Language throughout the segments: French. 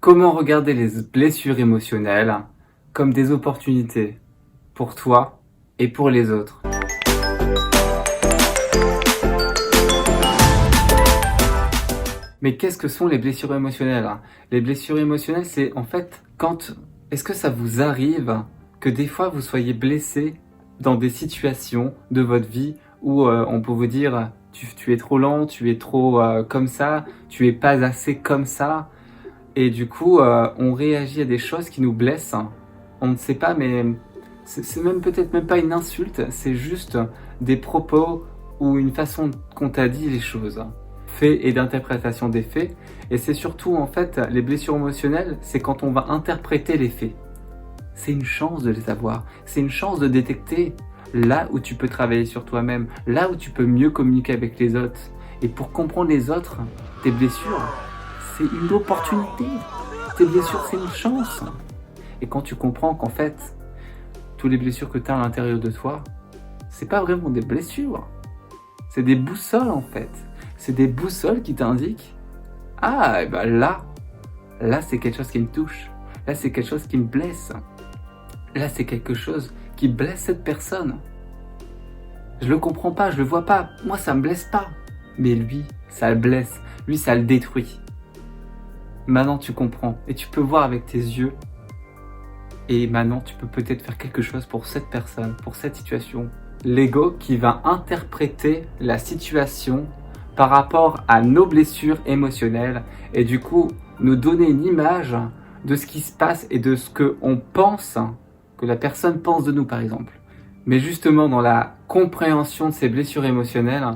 Comment regarder les blessures émotionnelles comme des opportunités pour toi et pour les autres? Mais qu'est-ce que sont les blessures émotionnelles? Les blessures émotionnelles, c'est en fait quand... Est-ce que ça vous arrive que des fois vous soyez blessé dans des situations de votre vie où on peut vous dire tu es trop lent, tu es trop comme ça, tu es pas assez comme ça, et du coup on réagit à des choses qui nous blessent. On ne sait pas, mais c'est même peut-être même pas une insulte, c'est juste des propos ou une façon qu'on t'a dit les choses, faits et d'interprétation des faits. Et c'est surtout en fait les blessures émotionnelles, c'est quand on va interpréter les faits. C'est une chance de les avoir, c'est une chance de détecter là où tu peux travailler sur toi-même, là où tu peux mieux communiquer avec les autres. Et pour comprendre les autres, tes blessures, c'est une opportunité. Tes blessures, c'est une chance. Et quand tu comprends qu'en fait, toutes les blessures que tu as à l'intérieur de toi, c'est pas vraiment des blessures, c'est des boussoles en fait. C'est des boussoles qui t'indiquent, ah, et ben là c'est quelque chose qui me touche, là c'est quelque chose qui me blesse, là c'est quelque chose qui blesse cette personne. Je le comprends pas, je le vois pas, moi ça me blesse pas, mais lui ça le blesse, lui ça le détruit. Maintenant tu comprends et tu peux voir avec tes yeux, et maintenant tu peux peut-être faire quelque chose pour cette personne, pour cette situation. L'ego qui va interpréter la situation par rapport à nos blessures émotionnelles et du coup nous donner une image de ce qui se passe et de ce qu'on pense, que la personne pense de nous par exemple. Mais justement dans la compréhension de ces blessures émotionnelles,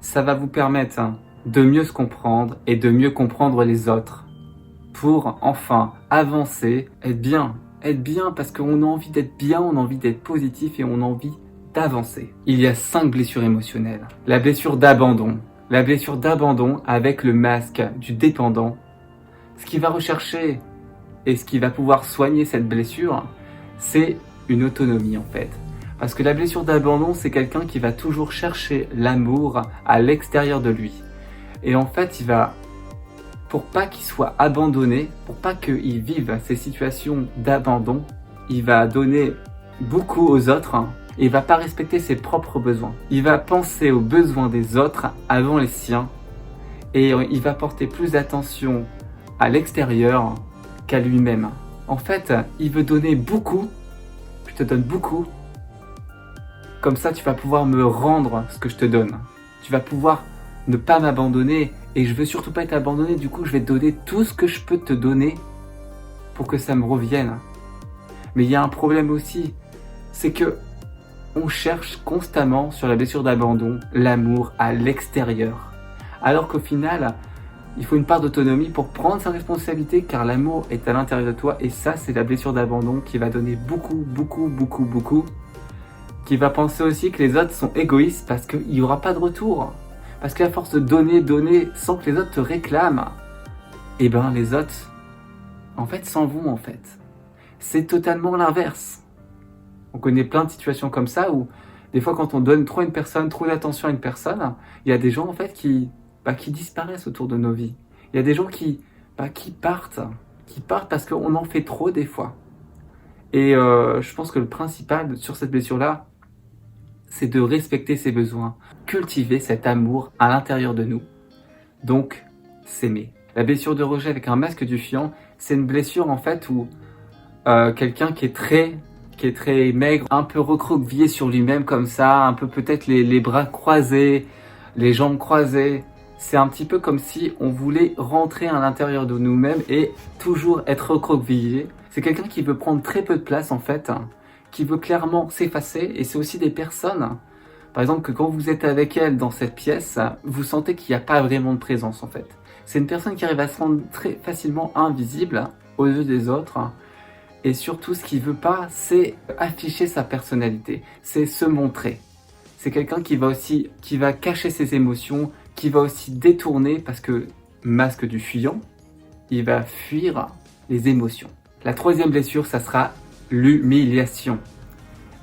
ça va vous permettre de mieux se comprendre et de mieux comprendre les autres pour enfin avancer, être bien parce qu'on a envie d'être bien, on a envie d'être positif et on a envie d'avancer. Il y a 5 blessures émotionnelles. La blessure d'abandon. La blessure d'abandon avec le masque du dépendant. Ce qui va rechercher et ce qui va pouvoir soigner cette blessure, c'est une autonomie en fait. Parce que la blessure d'abandon, c'est quelqu'un qui va toujours chercher l'amour à l'extérieur de lui. Et en fait, il va, pour pas qu'il soit abandonné, pour pas qu'il vive ces situations d'abandon, il va donner beaucoup aux autres. Il va pas respecter ses propres besoins. Il va penser aux besoins des autres avant les siens. Et il va porter plus d'attention à l'extérieur qu'à lui-même. En fait, il veut donner beaucoup. Je te donne beaucoup. Comme ça, tu vas pouvoir me rendre ce que je te donne. Tu vas pouvoir ne pas m'abandonner. Et je veux surtout pas être abandonné. Du coup, je vais te donner tout ce que je peux te donner pour que ça me revienne. Mais il y a un problème aussi. C'est que on cherche constamment sur la blessure d'abandon l'amour à l'extérieur. Alors qu'au final, il faut une part d'autonomie pour prendre sa responsabilité car l'amour est à l'intérieur de toi et ça c'est la blessure d'abandon qui va donner beaucoup, qui va penser aussi que les autres sont égoïstes parce qu'il n'y aura pas de retour. Parce qu'à force de donner sans que les autres te réclament, et ben les autres en fait s'en vont en fait. C'est totalement l'inverse. On connaît plein de situations comme ça où des fois quand on donne trop à une personne, trop d'attention à une personne, il y a des gens en fait qui disparaissent autour de nos vies. Il y a des gens qui partent parce qu'on en fait trop des fois. Et je pense que le principal sur cette blessure-là, c'est de respecter ses besoins, cultiver cet amour à l'intérieur de nous. Donc, s'aimer. La blessure de rejet avec un masque du fiant, c'est une blessure en fait où quelqu'un qui est très maigre, un peu recroquevillé sur lui-même comme ça, un peu peut-être les bras croisés, les jambes croisées. C'est un petit peu comme si on voulait rentrer à l'intérieur de nous-mêmes et toujours être recroquevillé. C'est quelqu'un qui veut prendre très peu de place en fait, qui veut clairement s'effacer et c'est aussi des personnes, par exemple que quand vous êtes avec elle dans cette pièce, vous sentez qu'il n'y a pas vraiment de présence en fait. C'est une personne qui arrive à se rendre très facilement invisible aux yeux des autres. Et surtout, ce qu'il veut pas, c'est afficher sa personnalité, c'est se montrer. C'est quelqu'un qui va cacher ses émotions, qui va aussi détourner, parce que masque du fuyant, il va fuir les émotions. La troisième blessure, ça sera l'humiliation.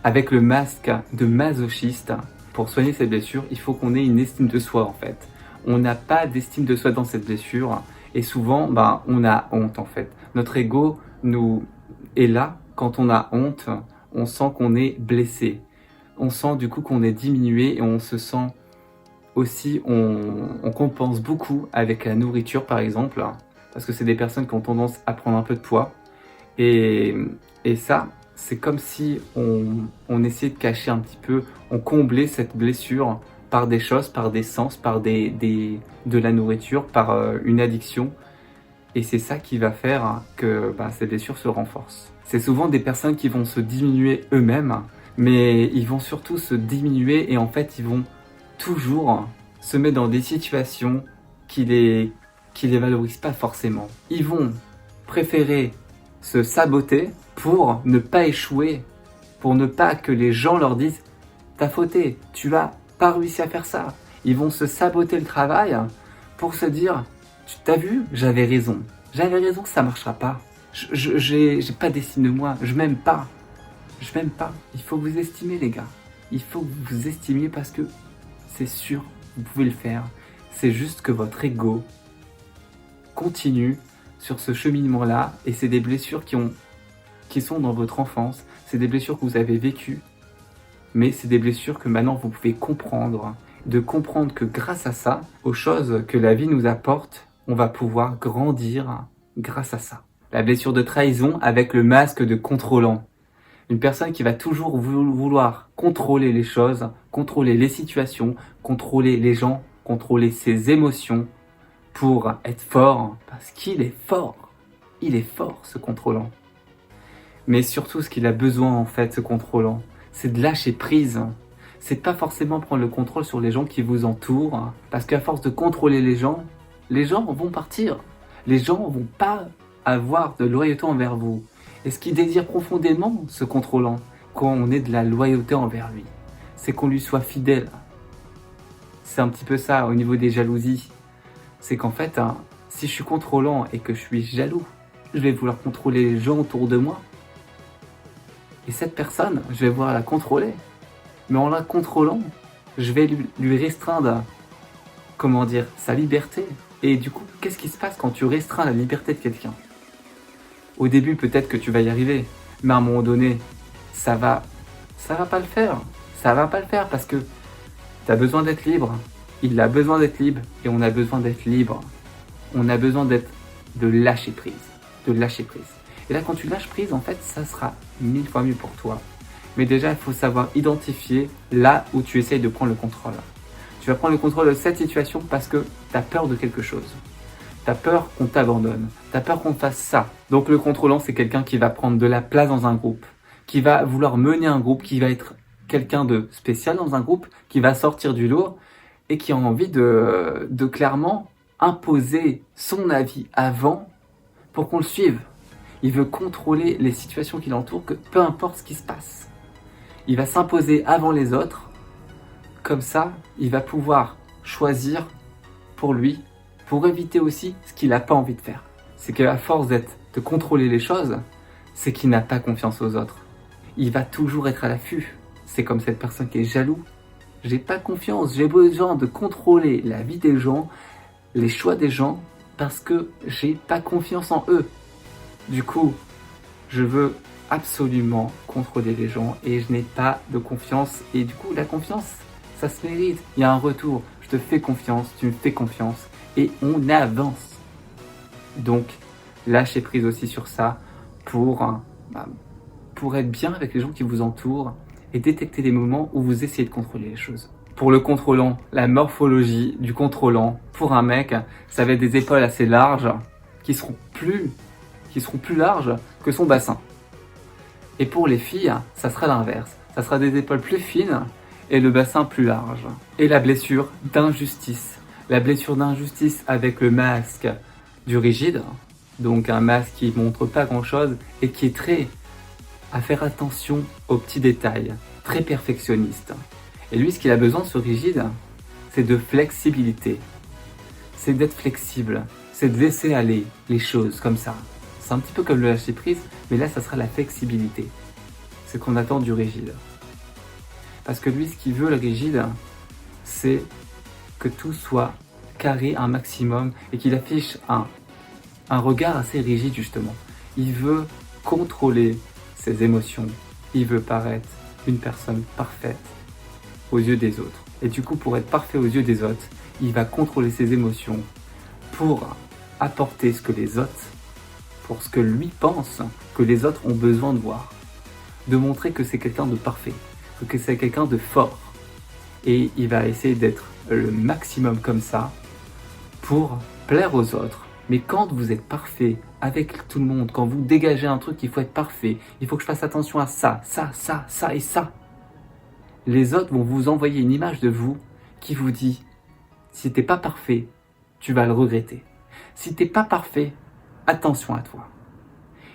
Avec le masque de masochiste, pour soigner cette blessure, il faut qu'on ait une estime de soi en fait. On n'a pas d'estime de soi dans cette blessure, Et souvent, ben, on a honte en fait. Notre ego nous est là quand on a honte, on sent qu'on est blessé. On sent du coup qu'on est diminué et on se sent aussi, on compense beaucoup avec la nourriture par exemple, parce que c'est des personnes qui ont tendance à prendre un peu de poids. Et, et ça, c'est comme si on essayait de cacher un petit peu, on comblait cette blessure par des choses, par des sens, par de la nourriture, par une addiction. Et c'est ça qui va faire que bah, ces blessures se renforcent. C'est souvent des personnes qui vont se diminuer eux-mêmes, mais ils vont surtout se diminuer et en fait ils vont toujours se mettre dans des situations qui les valorisent pas forcément. Ils vont préférer se saboter pour ne pas échouer, pour ne pas que les gens leur disent t'as fauté, tu as pas réussi à faire ça. Ils vont se saboter le travail pour se dire t'as vu, j'avais raison, ça marchera pas. J'ai pas d'estime de moi, je m'aime pas. Je m'aime pas. Il faut vous estimer les gars. Il faut que vous vous estimiez parce que c'est sûr, vous pouvez le faire. C'est juste que votre ego continue sur ce cheminement-là et c'est des blessures qui sont dans votre enfance. C'est des blessures que vous avez vécues. Mais c'est des blessures que maintenant vous pouvez comprendre. De comprendre que grâce à ça, aux choses que la vie nous apporte, on va pouvoir grandir grâce à ça. La blessure de trahison avec le masque de contrôlant. Une personne qui va toujours vouloir contrôler les choses, contrôler les situations, contrôler les gens, contrôler ses émotions pour être fort, parce qu'il est fort. Il est fort, ce contrôlant. Mais surtout, ce qu'il a besoin, en fait, ce contrôlant, c'est de lâcher prise. C'est de pas forcément prendre le contrôle sur les gens qui vous entourent, parce qu'à force de contrôler les gens vont partir. Les gens vont pas avoir de loyauté envers vous. Et ce qu'il désire profondément, ce contrôlant, quand on est de la loyauté envers lui, c'est qu'on lui soit fidèle. C'est un petit peu ça au niveau des jalousies. C'est qu'en fait, si je suis contrôlant et que je suis jaloux, je vais vouloir contrôler les gens autour de moi. Et cette personne, je vais vouloir la contrôler. Mais en la contrôlant, je vais lui restreindre, comment dire, sa liberté. Et du coup, qu'est-ce qui se passe quand tu restreins la liberté de quelqu'un ? Au début, peut-être que tu vas y arriver, mais à un moment donné, ça va pas le faire. Ça va pas le faire parce que tu as besoin d'être libre. Il a besoin d'être libre et on a besoin d'être libre. On a besoin de lâcher prise. De lâcher prise. Et là, quand tu lâches prise, en fait, ça sera 1000 fois mieux pour toi. Mais déjà, il faut savoir identifier là où tu essayes de prendre le contrôle. Tu vas prendre le contrôle de cette situation parce que tu as peur de quelque chose. T'as peur qu'on t'abandonne, t'as peur qu'on fasse ça. Donc le contrôlant, c'est quelqu'un qui va prendre de la place dans un groupe, qui va vouloir mener un groupe, qui va être quelqu'un de spécial dans un groupe, qui va sortir du lot et qui a envie de clairement imposer son avis avant pour qu'on le suive. Il veut contrôler les situations qui l'entourent, que peu importe ce qui se passe. Il va s'imposer avant les autres. Comme ça, il va pouvoir choisir pour lui, pour éviter aussi ce qu'il n'a pas envie de faire. C'est qu'à force de contrôler les choses, c'est qu'il n'a pas confiance aux autres. Il va toujours être à l'affût. C'est comme cette personne qui est jaloux. J'ai pas confiance, j'ai besoin de contrôler la vie des gens, les choix des gens, parce que j'ai pas confiance en eux. Du coup, je veux absolument contrôler les gens et je n'ai pas de confiance. Et du coup, la confiance, ça se mérite. Il y a un retour. Je te fais confiance, tu me fais confiance. Et on avance. Donc, lâchez prise aussi sur ça pour être bien avec les gens qui vous entourent et détecter les moments où vous essayez de contrôler les choses. Pour le contrôlant, la morphologie du contrôlant, pour un mec, ça va être des épaules assez larges qui seront plus larges que son bassin. Et pour les filles, ça sera l'inverse. Ça sera des épaules plus fines et le bassin plus large. Et la blessure d'injustice. La blessure d'injustice avec le masque du rigide, donc un masque qui montre pas grand chose et qui est très à faire attention aux petits détails, très perfectionniste. Et lui, ce qu'il a besoin, ce rigide, c'est de flexibilité. C'est d'être flexible, c'est de laisser aller les choses comme ça. C'est un petit peu comme le lâcher prise, mais là, ça sera la flexibilité. C'est ce qu'on attend du rigide. Parce que lui, ce qu'il veut, le rigide, c'est que tout soit carré un maximum et qu'il affiche un un regard assez rigide justement. Il veut contrôler ses émotions. Il veut paraître une personne parfaite aux yeux des autres. Et du coup, pour être parfait aux yeux des autres, il va contrôler ses émotions pour apporter ce que les autres, pour ce que lui pense que les autres ont besoin de voir. De montrer que c'est quelqu'un de parfait, que c'est quelqu'un de fort. Et il va essayer d'être le maximum comme ça pour plaire aux autres. Mais quand vous êtes parfait avec tout le monde, quand vous dégagez un truc, il faut être parfait, il faut que je fasse attention à ça, ça, ça, ça et ça. Les autres vont vous envoyer une image de vous qui vous dit « Si t'es pas parfait, tu vas le regretter. Si t'es pas parfait, attention à toi. »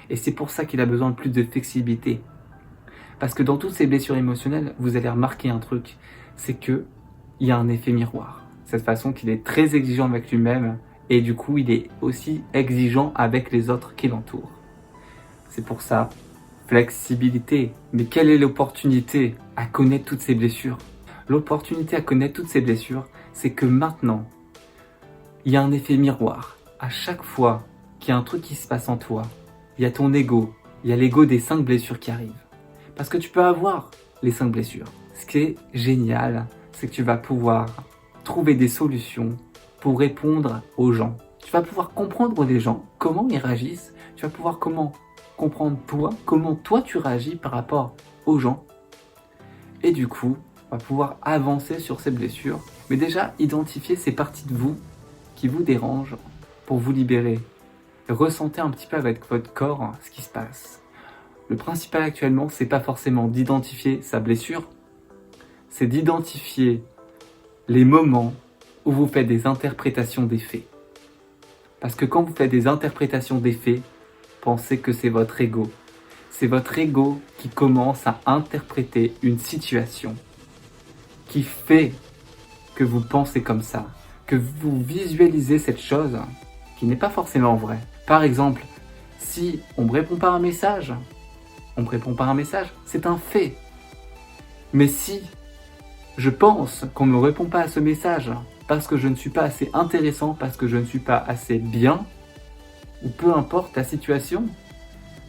Et c'est pour ça qu'il a besoin de plus de flexibilité. Parce que dans toutes ces blessures émotionnelles, vous allez remarquer un truc, c'est qu'il y a un effet miroir. Cette façon qu'il est très exigeant avec lui-même et du coup il est aussi exigeant avec les autres qui l'entourent. C'est pour ça, flexibilité. Mais quelle est l'opportunité à connaître toutes ces blessures? L'opportunité à connaître toutes ces blessures, c'est que maintenant, il y a un effet miroir. À chaque fois qu'il y a un truc qui se passe en toi, il y a ton ego, il y a l'ego des 5 blessures qui arrivent. Parce que tu peux avoir les 5 blessures. Ce qui est génial, c'est que tu vas pouvoir trouver des solutions pour répondre aux gens. Tu vas pouvoir comprendre les gens, comment ils réagissent. Tu vas pouvoir comprendre toi, comment toi tu réagis par rapport aux gens. Et du coup, on va pouvoir avancer sur ces blessures. Mais déjà, identifier ces parties de vous qui vous dérangent pour vous libérer. Ressentez un petit peu avec votre corps ce qui se passe. Le principal actuellement, c'est pas forcément d'identifier sa blessure, c'est d'identifier les moments où vous faites des interprétations des faits. Parce que quand vous faites des interprétations des faits, pensez que c'est votre ego. C'est votre ego qui commence à interpréter une situation qui fait que vous pensez comme ça, que vous visualisez cette chose qui n'est pas forcément vraie. Par exemple, si on ne me répond pas à un message, c'est un fait. Mais si je pense qu'on ne me répond pas à ce message parce que je ne suis pas assez intéressant, parce que je ne suis pas assez bien, ou peu importe la situation,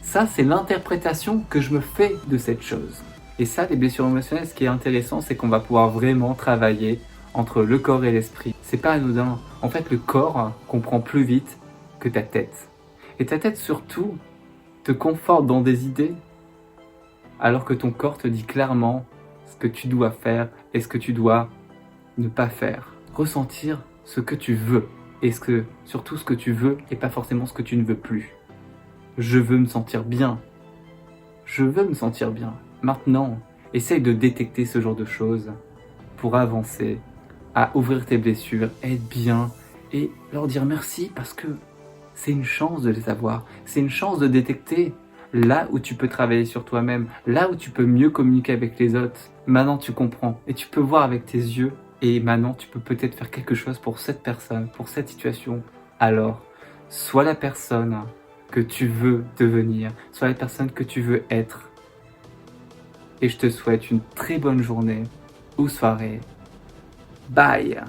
ça c'est l'interprétation que je me fais de cette chose. Et ça, les blessures émotionnelles, ce qui est intéressant, c'est qu'on va pouvoir vraiment travailler entre le corps et l'esprit. C'est pas anodin. En fait, le corps comprend plus vite que ta tête. Et ta tête surtout te conforte dans des idées, alors que ton corps te dit clairement ce que tu dois faire et ce que tu dois ne pas faire. Ressentir ce que tu veux et surtout ce que tu veux et pas forcément ce que tu ne veux plus. Je veux me sentir bien. Je veux me sentir bien. Maintenant, essaye de détecter ce genre de choses pour avancer, à ouvrir tes blessures, être bien et leur dire merci parce que c'est une chance de les avoir. C'est une chance de détecter là où tu peux travailler sur toi-même, là où tu peux mieux communiquer avec les autres. Maintenant, tu comprends et tu peux voir avec tes yeux et maintenant, tu peux peut-être faire quelque chose pour cette personne, pour cette situation. Alors, sois la personne que tu veux devenir, sois la personne que tu veux être. Et je te souhaite une très bonne journée ou soirée. Bye!